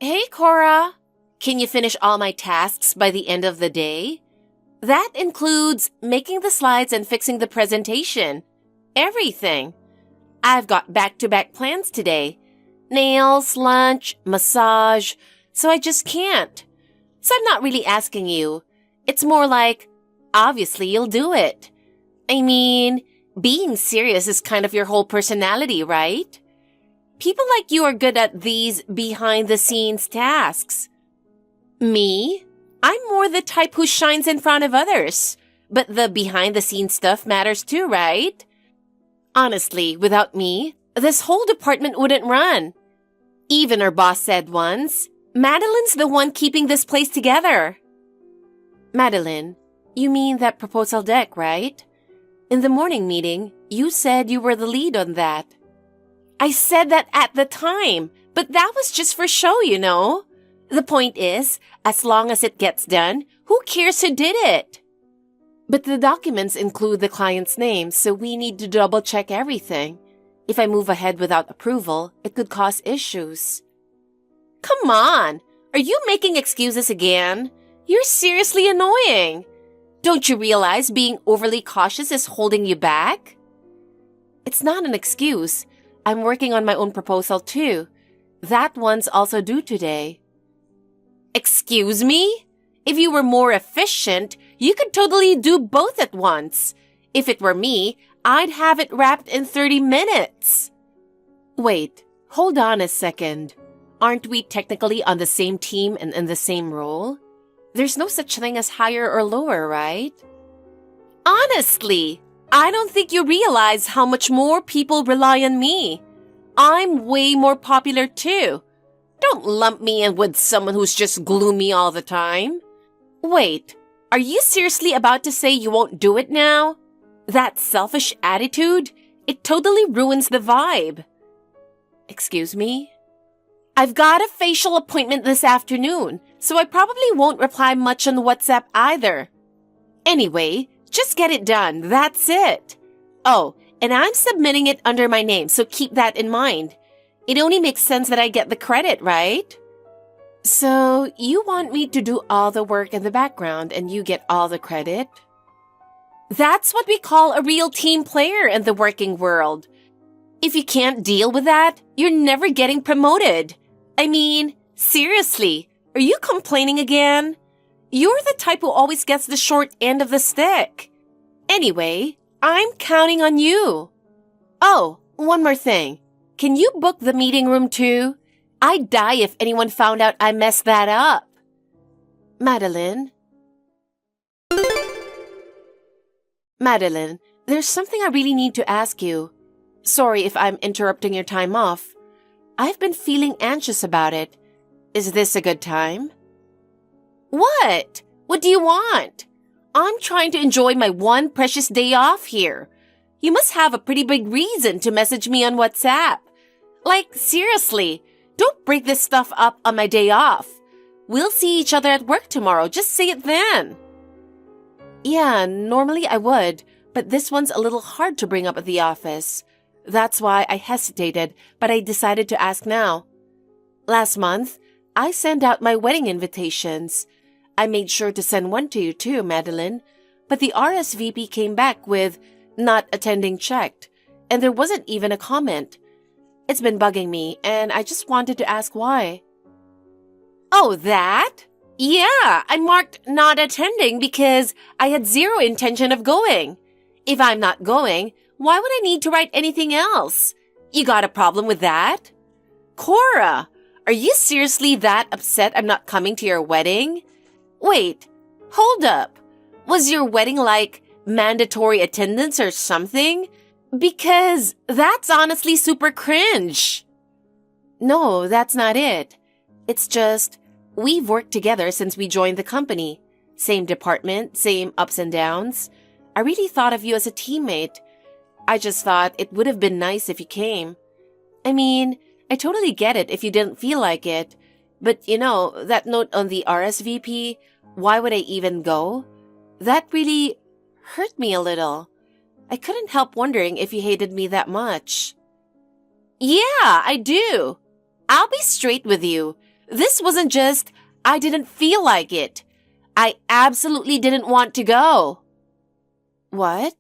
Hey, Cora. Can you finish all my tasks by the end of the day? That includes making the slides and fixing the presentation. Everything. I've got back-to-back plans today. Nails, lunch, massage, so I just can't. So I'm not really asking you. It's more like, obviously you'll do it. I mean, being serious is kind of your whole personality, right? People like you are good at these behind-the-scenes tasks. Me? I'm more the type who shines in front of others. But the behind-the-scenes stuff matters too, right? Honestly, without me, this whole department wouldn't run. Even our boss said once, Madeline's the one keeping this place together. Madeline, you mean that proposal deck, right? In the morning meeting, you said you were the lead on that. I said that at the time, but that was just for show, you know. The point is, as long as it gets done, who cares who did it? But the documents include the client's name, so we need to double-check everything. If I move ahead without approval, it could cause issues. Come on! Are you making excuses again? You're seriously annoying. Don't you realize being overly cautious is holding you back? It's not an excuse. I'm working on my own proposal too. That one's also due today. Excuse me? If you were more efficient, you could totally do both at once. If it were me, I'd have it wrapped in 30 minutes. Wait, hold on a second. Aren't we technically on the same team and in the same role? There's no such thing as higher or lower, right? Honestly, I don't think you realize how much more people rely on me. I'm way more popular too. Don't lump me in with someone who's just gloomy all the time. Wait, are you seriously about to say you won't do it now? That selfish attitude, it totally ruins the vibe. Excuse me? I've got a facial appointment this afternoon, so I probably won't reply much on WhatsApp either. Anyway, just get it done, that's it. Oh, and I'm submitting it under my name, so keep that in mind. It only makes sense that I get the credit, right? So, you want me to do all the work in the background and you get all the credit? That's what we call a real team player in the working world. If you can't deal with that, you're never getting promoted. I mean, seriously, are you complaining again? You're the type who always gets the short end of the stick. Anyway, I'm counting on you. Oh, one more thing. Can you book the meeting room too? I'd die if anyone found out I messed that up. Madeline? Madeline, there's something I really need to ask you. Sorry if I'm interrupting your time off. I've been feeling anxious about it. Is this a good time? What? What do you want? I'm trying to enjoy my one precious day off here. You must have a pretty big reason to message me on WhatsApp. Like, seriously, don't break this stuff up on my day off. We'll see each other at work tomorrow. Just say it then. Yeah, normally I would, but this one's a little hard to bring up at the office. That's why I hesitated, but I decided to ask now. Last month, I sent out my wedding invitations. I made sure to send one to you too, Madeline, but the RSVP came back with not attending checked, and there wasn't even a comment. It's been bugging me, and I just wanted to ask why. Oh, that? Yeah, I marked not attending because I had zero intention of going. If I'm not going, why would I need to write anything else? You got a problem with that? Cora, are you seriously that upset I'm not coming to your wedding? Wait, hold up. Was your wedding like mandatory attendance or something? Because that's honestly super cringe. No, that's not it. It's just, we've worked together since we joined the company. Same department, same ups and downs. I really thought of you as a teammate. I just thought it would have been nice if you came. I mean, I totally get it if you didn't feel like it. But you know, that note on the RSVP, why would I even go? That really hurt me a little. I couldn't help wondering if you hated me that much. Yeah, I do. I'll be straight with you. This wasn't just, I didn't feel like it. I absolutely didn't want to go. What?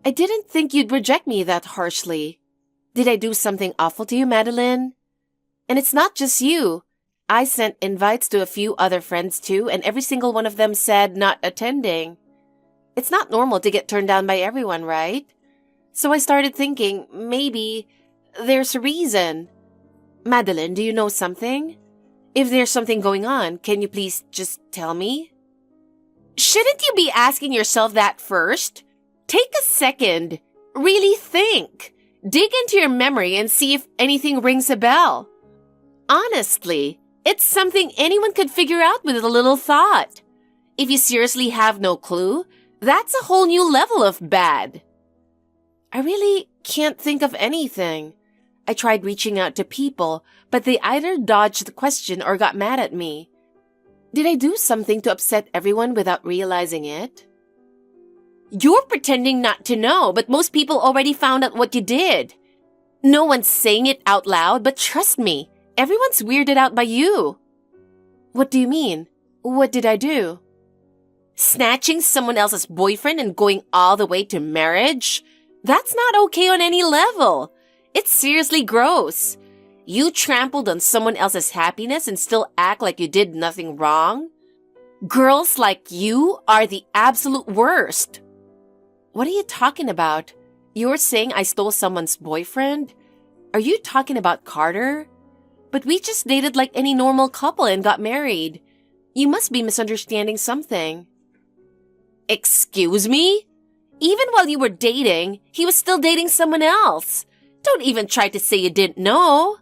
I didn't think you'd reject me that harshly. Did I do something awful to you, Madeline? And it's not just you. I sent invites to a few other friends too, and every single one of them said not attending. It's not normal to get turned down by everyone, right? So I started thinking, maybe there's a reason. Madeline, do you know something? If there's something going on, can you please just tell me? Shouldn't you be asking yourself that first? Take a second. Really think. Dig into your memory and see if anything rings a bell. Honestly, it's something anyone could figure out with a little thought. If you seriously have no clue, that's a whole new level of bad. I really can't think of anything. I tried reaching out to people, but they either dodged the question or got mad at me. Did I do something to upset everyone without realizing it? You're pretending not to know, but most people already found out what you did. No one's saying it out loud, but trust me, everyone's weirded out by you. What do you mean? What did I do? Snatching someone else's boyfriend and going all the way to marriage? That's not okay on any level. It's seriously gross. You trampled on someone else's happiness and still act like you did nothing wrong? Girls like you are the absolute worst. What are you talking about? You're saying I stole someone's boyfriend? Are you talking about Carter? But we just dated like any normal couple and got married. You must be misunderstanding something. Excuse me? Even while you were dating, he was still dating someone else. Don't even try to say you didn't know.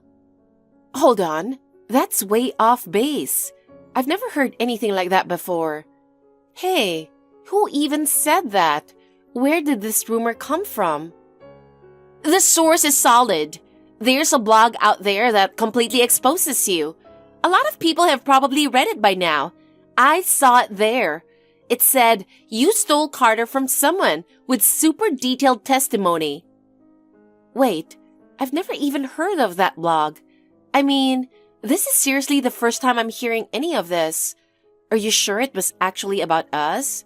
Hold on. That's way off base. I've never heard anything like that before. Hey, who even said that? Where did this rumor come from? The source is solid. There's a blog out there that completely exposes you. A lot of people have probably read it by now. I saw it there. It said, you stole Carter from someone with super detailed testimony. Wait, I've never even heard of that blog. I mean, this is seriously the first time I'm hearing any of this. Are you sure it was actually about us?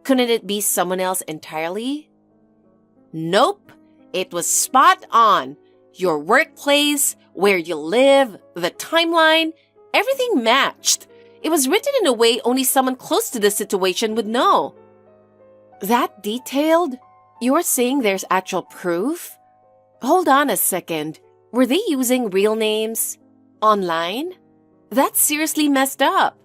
Couldn't it be someone else entirely? Nope. It was spot on. Your workplace, where you live, the timeline, everything matched. It was written in a way only someone close to the situation would know. That detailed? You're saying there's actual proof? Hold on a second. Were they using real names? Online? That's seriously messed up.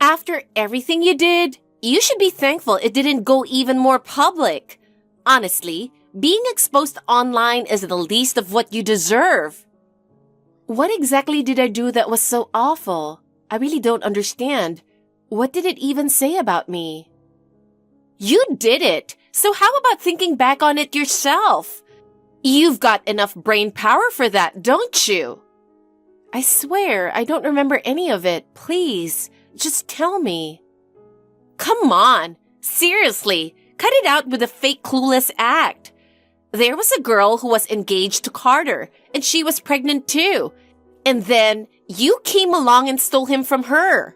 After everything you did, you should be thankful it didn't go even more public. Honestly, being exposed online is the least of what you deserve. What exactly did I do that was so awful? I really don't understand. What did it even say about me? You did it, so how about thinking back on it yourself? You've got enough brain power for that, don't you? I swear, I don't remember any of it. Please, just tell me. Come on, seriously, cut it out with a fake clueless act. There was a girl who was engaged to Carter, and she was pregnant too. And then you came along and stole him from her.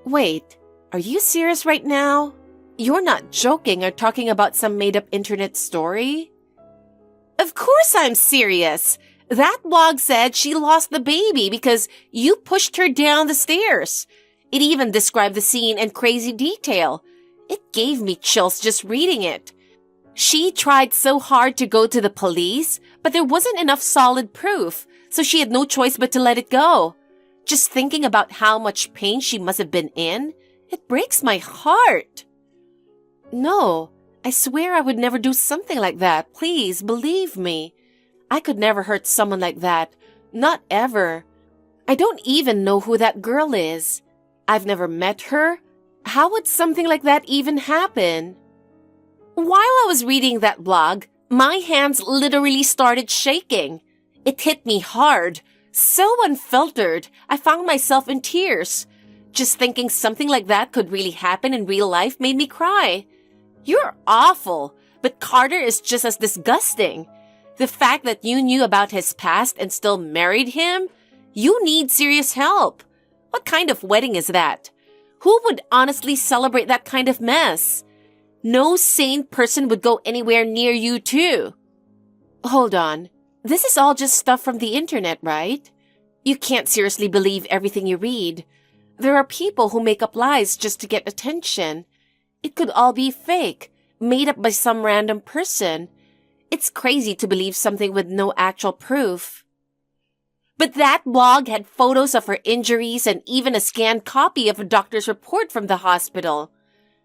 Wait, are you serious right now? You're not joking or talking about some made-up internet story? Of course I'm serious. That blog said she lost the baby because you pushed her down the stairs. It even described the scene in crazy detail. It gave me chills just reading it. She tried so hard to go to the police, but there wasn't enough solid proof, so she had no choice but to let it go. Just thinking about how much pain she must have been in, it breaks my heart. No, I swear I would never do something like that. Please, believe me. I could never hurt someone like that. Not ever. I don't even know who that girl is. I've never met her. How would something like that even happen? While I was reading that blog, my hands literally started shaking. It hit me hard, so unfiltered, I found myself in tears. Just thinking something like that could really happen in real life made me cry. You're awful, but Carter is just as disgusting. The fact that you knew about his past and still married him, You need serious help. What kind of wedding is that? Who would honestly celebrate that kind of mess? No sane person would go anywhere near you too. Hold on. This is all just stuff from the internet, right? You can't seriously believe everything you read. There are people who make up lies just to get attention. It could all be fake, made up by some random person. It's crazy to believe something with no actual proof. But that blog had photos of her injuries and even a scanned copy of a doctor's report from the hospital.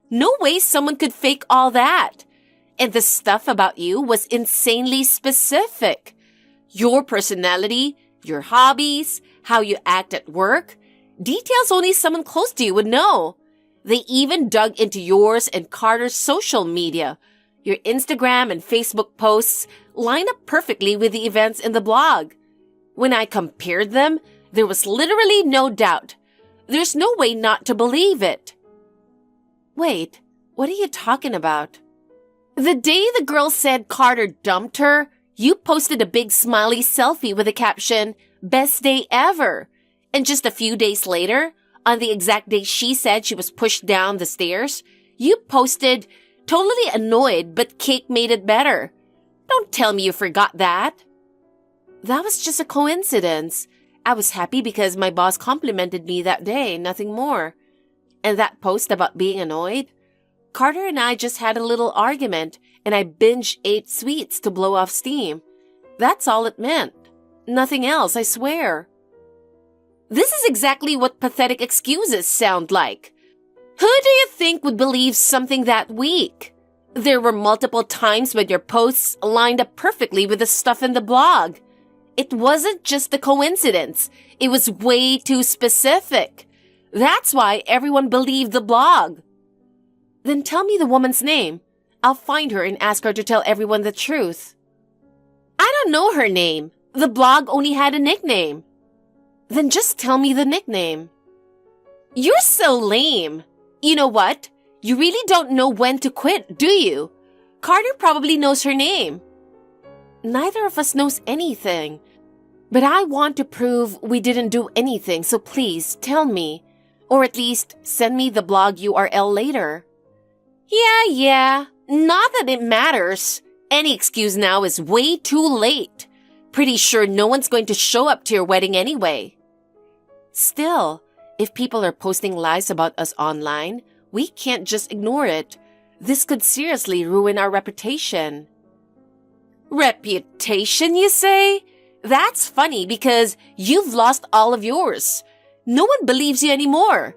No way someone could fake all that. And the stuff about you was insanely specific. Your personality, your hobbies, how you act at work, details only someone close to you would know. They even dug into yours and Carter's social media. Your Instagram and Facebook posts line up perfectly with the events in the blog. When I compared them, there was literally no doubt. There's no way not to believe it. Wait, what are you talking about? The day the girl said Carter dumped her, you posted a big smiley selfie with the caption, "Best day ever." And just a few days later, on the exact day she said she was pushed down the stairs, you posted, "Totally annoyed, but cake made it better." Don't tell me you forgot that. That was just a coincidence. I was happy because my boss complimented me that day, nothing more. And that post about being annoyed? Carter and I just had a little argument, and I binge ate sweets to blow off steam. That's all it meant. Nothing else, I swear. This is exactly what pathetic excuses sound like. Who do you think would believe something that weak? There were multiple times when your posts lined up perfectly with the stuff in the blog. It wasn't just a coincidence. It was way too specific. That's why everyone believed the blog. Then tell me the woman's name. I'll find her and ask her to tell everyone the truth. I don't know her name. The blog only had a nickname. Then just tell me the nickname. You're so lame. You know what? You really don't know when to quit, do you? Carter probably knows her name. Neither of us knows anything. But I want to prove we didn't do anything, so please tell me. Or at least send me the blog URL later. Yeah. Not that it matters. Any excuse now is way too late. Pretty sure no one's going to show up to your wedding anyway. Still, if people are posting lies about us online, we can't just ignore it. This could seriously ruin our reputation. Reputation, you say? That's funny because you've lost all of yours. No one believes you anymore.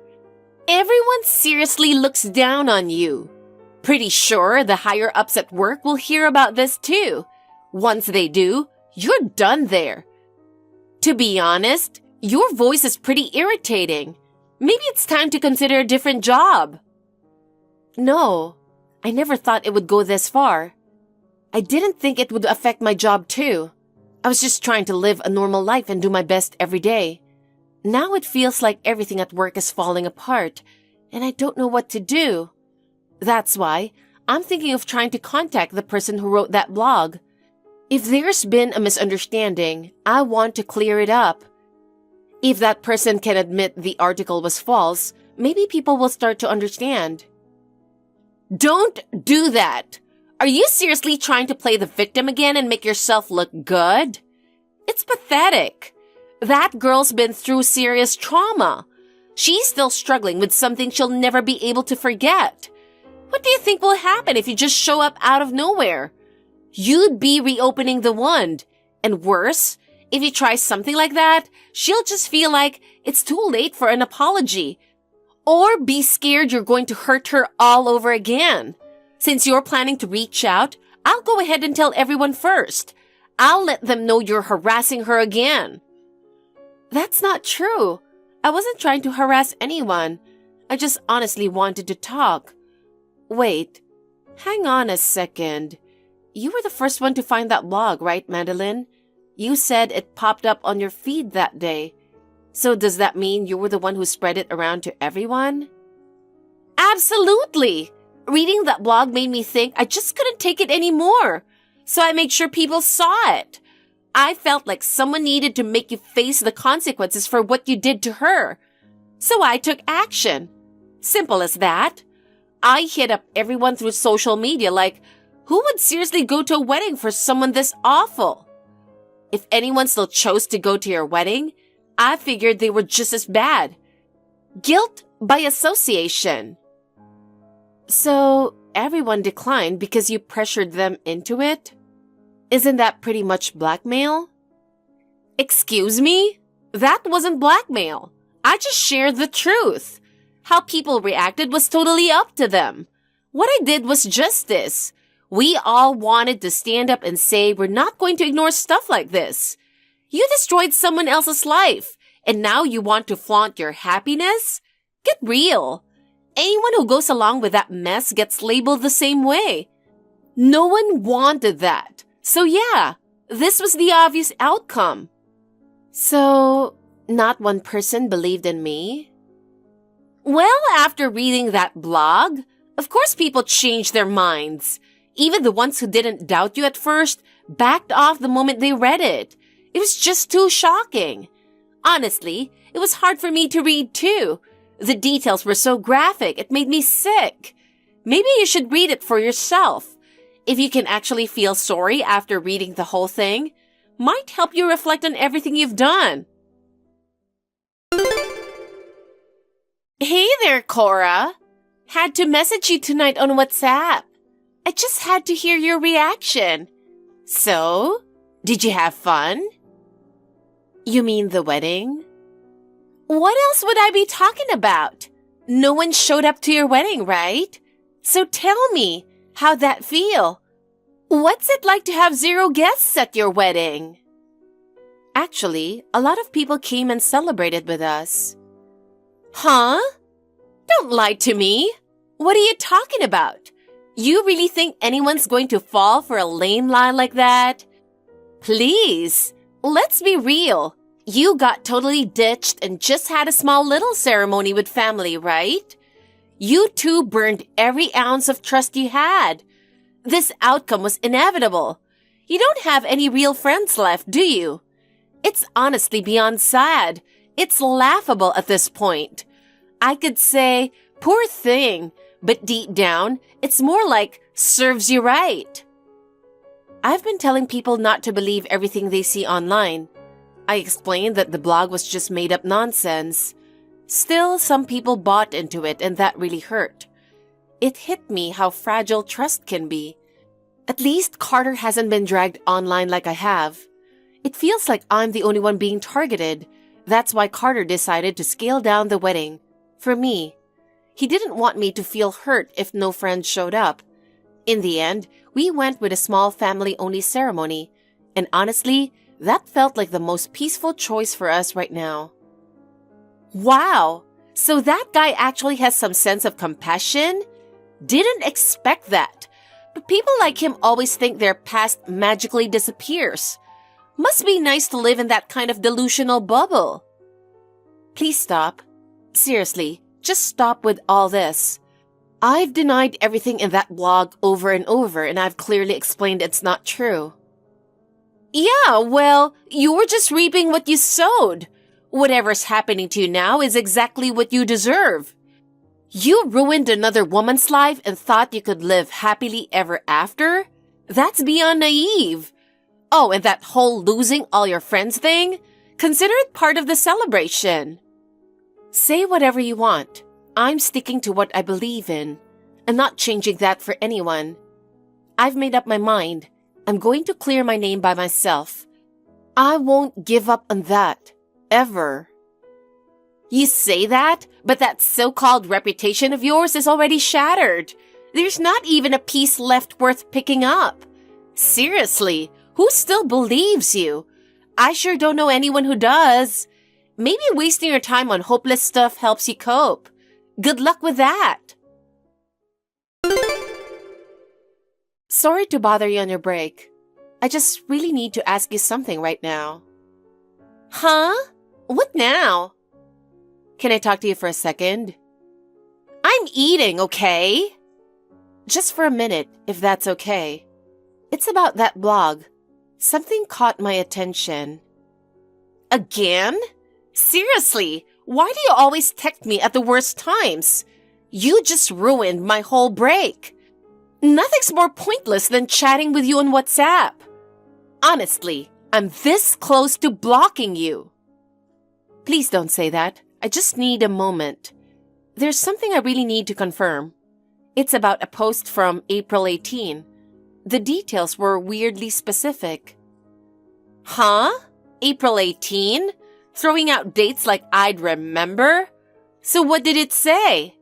Everyone seriously looks down on you. Pretty sure the higher-ups at work will hear about this too. Once they do, you're done there. To be honest, your voice is pretty irritating. Maybe it's time to consider a different job. No, I never thought it would go this far. I didn't think it would affect my job too. I was just trying to live a normal life and do my best every day. Now it feels like everything at work is falling apart, and I don't know what to do. That's why I'm thinking of trying to contact the person who wrote that blog. If there's been a misunderstanding, I want to clear it up. If that person can admit the article was false, maybe people will start to understand. Don't do that! Are you seriously trying to play the victim again and make yourself look good? It's pathetic. That girl's been through serious trauma. She's still struggling with something she'll never be able to forget. What do you think will happen if you just show up out of nowhere? You'd be reopening the wound. And worse, if you try something like that, she'll just feel like it's too late for an apology. Or be scared you're going to hurt her all over again. Since you're planning to reach out, I'll go ahead and tell everyone first. I'll let them know you're harassing her again. That's not true. I wasn't trying to harass anyone. I just honestly wanted to talk. Wait, hang on a second. You were the first one to find that blog, right, Madeline? You said it popped up on your feed that day. So does that mean you were the one who spread it around to everyone? Absolutely! Reading that blog made me think I just couldn't take it anymore. So I made sure people saw it. I felt like someone needed to make you face the consequences for what you did to her. So I took action. Simple as that. I hit up everyone through social media like, who would seriously go to a wedding for someone this awful? If anyone still chose to go to your wedding, I figured they were just as bad. Guilt by association. So everyone declined because you pressured them into it? Isn't that pretty much blackmail? Excuse me? That wasn't blackmail. I just shared the truth. How people reacted was totally up to them. What I did was justice. We all wanted to stand up and say we're not going to ignore stuff like this. You destroyed someone else's life, and now you want to flaunt your happiness? Get real. Anyone who goes along with that mess gets labeled the same way. No one wanted that. So yeah, this was the obvious outcome. So, not one person believed in me? Well, after reading that blog, of course people changed their minds. Even the ones who didn't doubt you at first backed off the moment they read it. It was just too shocking. Honestly, it was hard for me to read too. The details were so graphic, it made me sick. Maybe you should read it for yourself. If you can actually feel sorry after reading the whole thing, might help you reflect on everything you've done. Hey there, Cora. Had to message you tonight on WhatsApp. I just had to hear your reaction. So, did you have fun? You mean the wedding? What else would I be talking about? No one showed up to your wedding, right? So tell me, how'd that feel? What's it like to have 0 guests at your wedding? Actually, a lot of people came and celebrated with us. Huh? Don't lie to me. What are you talking about? You really think anyone's going to fall for a lame lie like that? Please, let's be real. You got totally ditched and just had a small little ceremony with family, right? You two burned every ounce of trust you had. This outcome was inevitable. You don't have any real friends left, do you? It's honestly beyond sad. It's laughable at this point. I could say, poor thing, but deep down, it's more like, serves you right. I've been telling people not to believe everything they see online. I explained that the blog was just made-up nonsense. Still, some people bought into it, and that really hurt. It hit me how fragile trust can be. At least Carter hasn't been dragged online like I have. It feels like I'm the only one being targeted. That's why Carter decided to scale down the wedding. For me. He didn't want me to feel hurt if no friends showed up. In the end, we went with a small family-only ceremony, and honestly, that felt like the most peaceful choice for us right now. Wow! So that guy actually has some sense of compassion? Didn't expect that. But people like him always think their past magically disappears. Must be nice to live in that kind of delusional bubble. Please stop. Seriously, just stop with all this. I've denied everything in that blog over and over, and I've clearly explained it's not true. Yeah, well, you were just reaping what you sowed. Whatever's happening to you now is exactly what you deserve. You ruined another woman's life and thought you could live happily ever after? That's beyond naive. Oh, and that whole losing all your friends thing? Consider it part of the celebration. Say whatever you want. I'm sticking to what I believe in. I'm not changing that for anyone. I've made up my mind. I'm going to clear my name by myself. I won't give up on that. Ever. You say that, but that so-called reputation of yours is already shattered. There's not even a piece left worth picking up. Seriously, who still believes you? I sure don't know anyone who does. Maybe wasting your time on hopeless stuff helps you cope. Good luck with that. Sorry to bother you on your break. I just really need to ask you something right now. Huh? What now? Can I talk to you for a second? I'm eating, okay? Just for a minute, if that's okay. It's about that blog. Something caught my attention. Again? Seriously, why do you always text me at the worst times? You just ruined my whole break. Nothing's more pointless than chatting with you on WhatsApp. Honestly, I'm this close to blocking you. Please don't say that. I just need a moment. There's something I really need to confirm. It's about a post from April 18. The details were weirdly specific. Huh? April 18? Throwing out dates like I'd remember? So what did it say?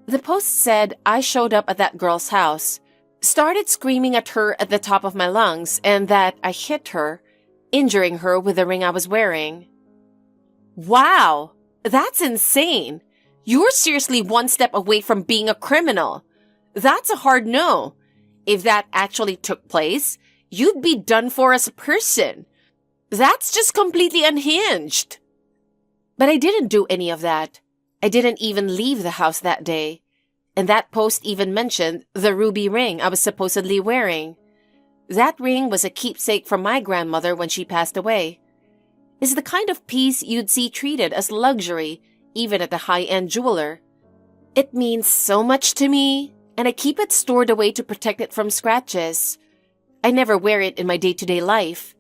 The post said I showed up at that girl's house, started screaming at her at the top of my lungs, and that I hit her, injuring her with the ring I was wearing. Wow, that's insane. You're seriously one step away from being a criminal. That's a hard no. If that actually took place, you'd be done for as a person. That's just completely unhinged. But I didn't do any of that. I didn't even leave the house that day. And that post even mentioned the ruby ring I was supposedly wearing. That ring was a keepsake from my grandmother when she passed away. It's the kind of piece you'd see treated as luxury, even at a high-end jeweler. It means so much to me, and I keep it stored away to protect it from scratches. I never wear it in my day-to-day life.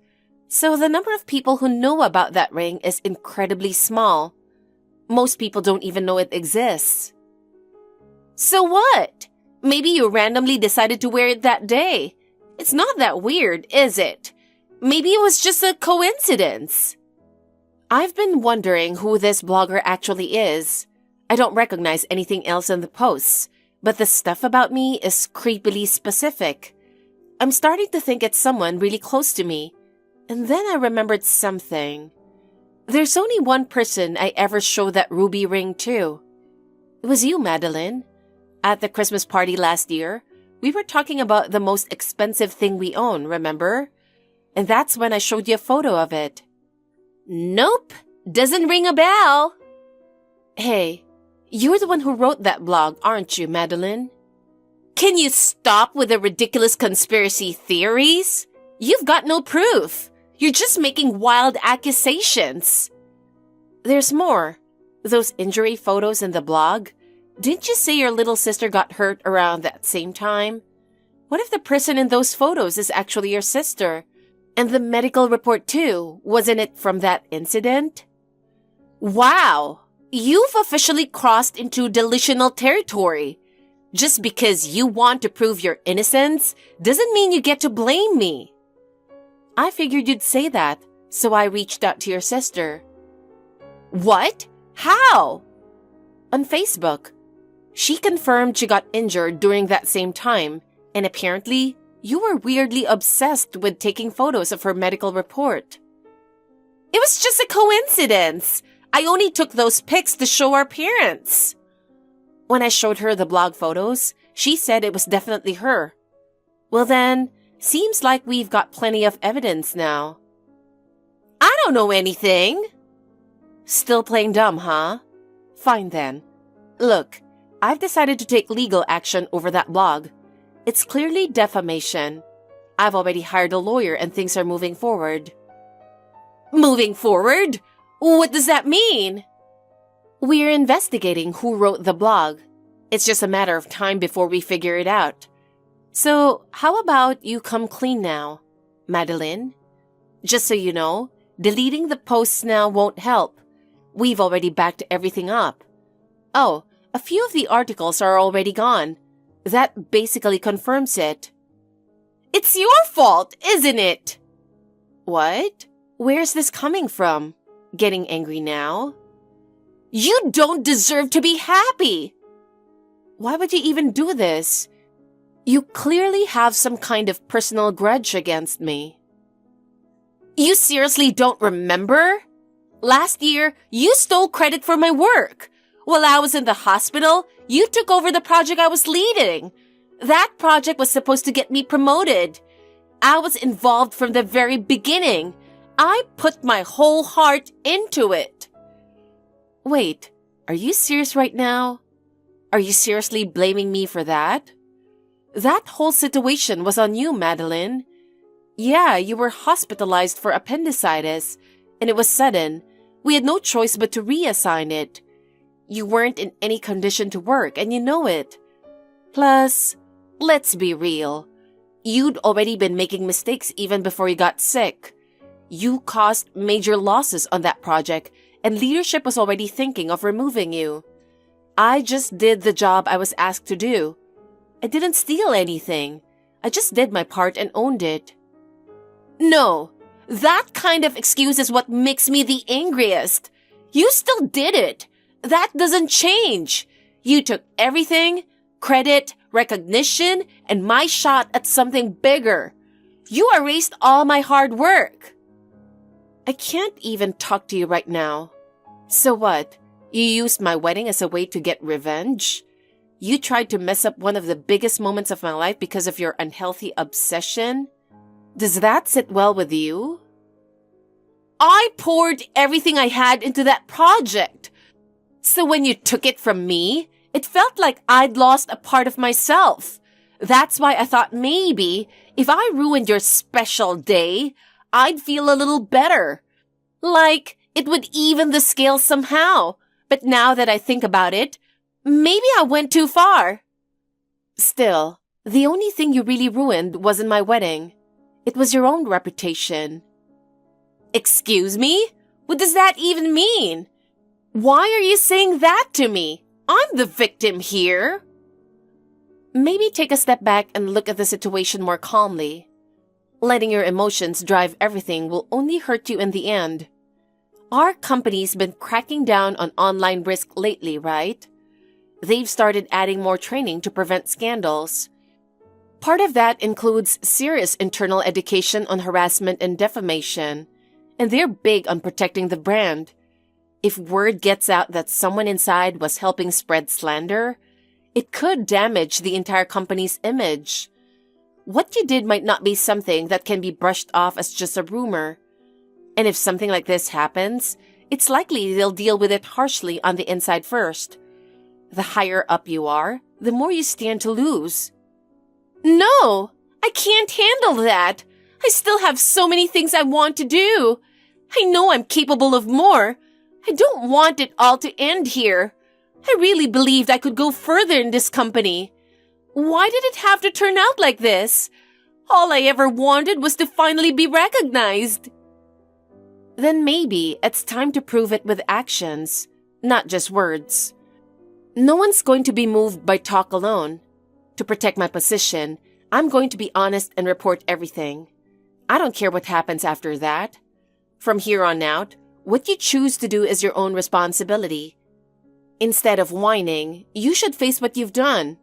So the number of people who know about that ring is incredibly small. Most people don't even know it exists. So what? Maybe you randomly decided to wear it that day. It's not that weird, is it? Maybe it was just a coincidence. I've been wondering who this blogger actually is. I don't recognize anything else in the posts, but the stuff about me is creepily specific. I'm starting to think it's someone really close to me. And then I remembered something. There's only one person I ever showed that ruby ring to. It was you, Madeline. At the Christmas party last year, we were talking about the most expensive thing we own, remember? And that's when I showed you a photo of it. Nope, doesn't ring a bell. Hey, you're the one who wrote that blog, aren't you, Madeline? Can you stop with the ridiculous conspiracy theories? You've got no proof. You're just making wild accusations. There's more. Those injury photos in the blog. Didn't you say your little sister got hurt around that same time? What if the person in those photos is actually your sister? And the medical report too, wasn't it from that incident? Wow, you've officially crossed into delusional territory. Just because you want to prove your innocence doesn't mean you get to blame me. I figured you'd say that, so I reached out to your sister. What? How? On Facebook. She confirmed she got injured during that same time, and apparently, you were weirdly obsessed with taking photos of her medical report. It was just a coincidence. I only took those pics to show our parents. When I showed her the blog photos, she said it was definitely her. Well then, seems like we've got plenty of evidence now. I don't know anything. Still playing dumb, huh? Fine then. Look, I've decided to take legal action over that blog. It's clearly defamation. I've already hired a lawyer and things are moving forward. Moving forward? What does that mean? We're investigating who wrote the blog. It's just a matter of time before we figure it out. So, how about you come clean now, Madeline? Just so you know, deleting the posts now won't help. We've already backed everything up. Oh, a few of the articles are already gone. That basically confirms it. It's your fault, isn't it? What? Where's this coming from? Getting angry now? You don't deserve to be happy. Why would you even do this? You clearly have some kind of personal grudge against me. You seriously don't remember? Last year, you stole credit for my work. While I was in the hospital, you took over the project I was leading. That project was supposed to get me promoted. I was involved from the very beginning. I put my whole heart into it. Wait, are you serious right now? Are you seriously blaming me for that? That whole situation was on you, Madeline. Yeah, you were hospitalized for appendicitis, and it was sudden. We had no choice but to reassign it. You weren't in any condition to work, and you know it. Plus, let's be real. You'd already been making mistakes even before you got sick. You caused major losses on that project, and leadership was already thinking of removing you. I just did the job I was asked to do. I didn't steal anything. I just did my part and owned it. No, that kind of excuse is what makes me the angriest. You still did it. That doesn't change. You took everything, credit, recognition, and my shot at something bigger. You erased all my hard work. I can't even talk to you right now. So what? You used my wedding as a way to get revenge? You tried to mess up one of the biggest moments of my life because of your unhealthy obsession? Does that sit well with you? I poured everything I had into that project. So when you took it from me, it felt like I'd lost a part of myself. That's why I thought maybe if I ruined your special day, I'd feel a little better. Like it would even the scale somehow. But now that I think about it, maybe I went too far. Still, the only thing you really ruined wasn't my wedding. It was your own reputation. Excuse me? What does that even mean? Why are you saying that to me? I'm the victim here. Maybe take a step back and look at the situation more calmly. Letting your emotions drive everything will only hurt you in the end. Our company's been cracking down on online risk lately, right? They've started adding more training to prevent scandals. Part of that includes serious internal education on harassment and defamation, and they're big on protecting the brand. If word gets out that someone inside was helping spread slander, it could damage the entire company's image. What you did might not be something that can be brushed off as just a rumor. And if something like this happens, it's likely they'll deal with it harshly on the inside first. The higher up you are, the more you stand to lose. No, I can't handle that. I still have so many things I want to do. I know I'm capable of more. I don't want it all to end here. I really believed I could go further in this company. Why did it have to turn out like this? All I ever wanted was to finally be recognized. Then maybe it's time to prove it with actions, not just words. No one's going to be moved by talk alone. To protect my position, I'm going to be honest and report everything. I don't care what happens after that. From here on out, what you choose to do is your own responsibility. Instead of whining, you should face what you've done.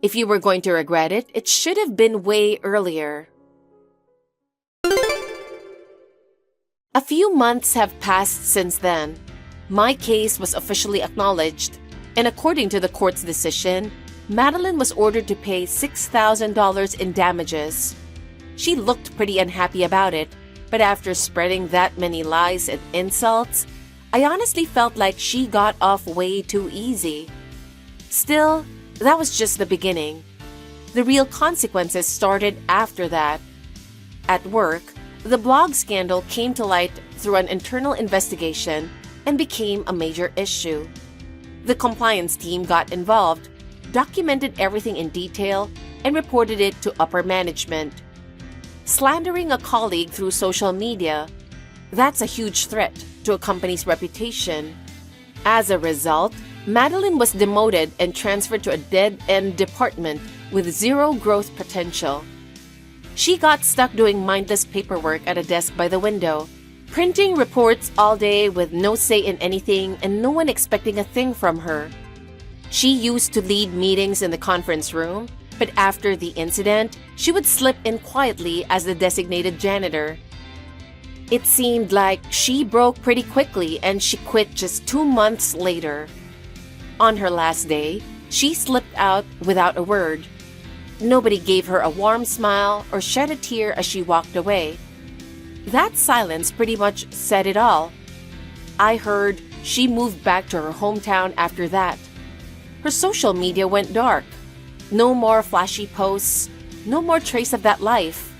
If you were going to regret it, it should have been way earlier. A few months have passed since then. My case was officially acknowledged, and according to the court's decision, Madeline was ordered to pay $6,000 in damages. She looked pretty unhappy about it, but after spreading that many lies and insults, I honestly felt like she got off way too easy. Still, that was just the beginning. The real consequences started after that. At work, the blog scandal came to light through an internal investigation and became a major issue. The compliance team got involved, documented everything in detail, and reported it to upper management. Slandering a colleague through social media, that's a huge threat to a company's reputation. As a result, Madeline was demoted and transferred to a dead-end department with zero growth potential. She got stuck doing mindless paperwork at a desk by the window, printing reports all day with no say in anything and no one expecting a thing from her. She used to lead meetings in the conference room, but after the incident, she would slip in quietly as the designated janitor. It seemed like she broke pretty quickly and she quit just 2 months later. On her last day, she slipped out without a word. Nobody gave her a warm smile or shed a tear as she walked away. That silence pretty much said it all. I heard she moved back to her hometown after that. Her social media went dark. No more flashy posts, no more trace of that life.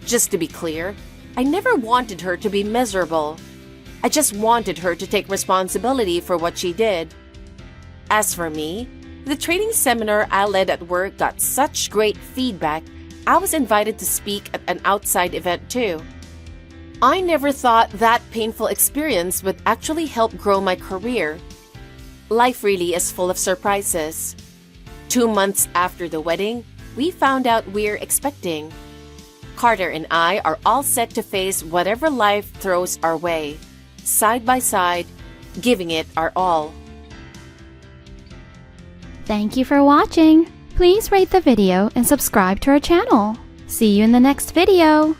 Just to be clear, I never wanted her to be miserable. I just wanted her to take responsibility for what she did. As for me, the training seminar I led at work got such great feedback, I was invited to speak at an outside event too. I never thought that painful experience would actually help grow my career. Life really is full of surprises. 2 months after the wedding, we found out we're expecting. Carter and I are all set to face whatever life throws our way, side by side, giving it our all. Thank you for watching. Please rate the video and subscribe to our channel. See you in the next video.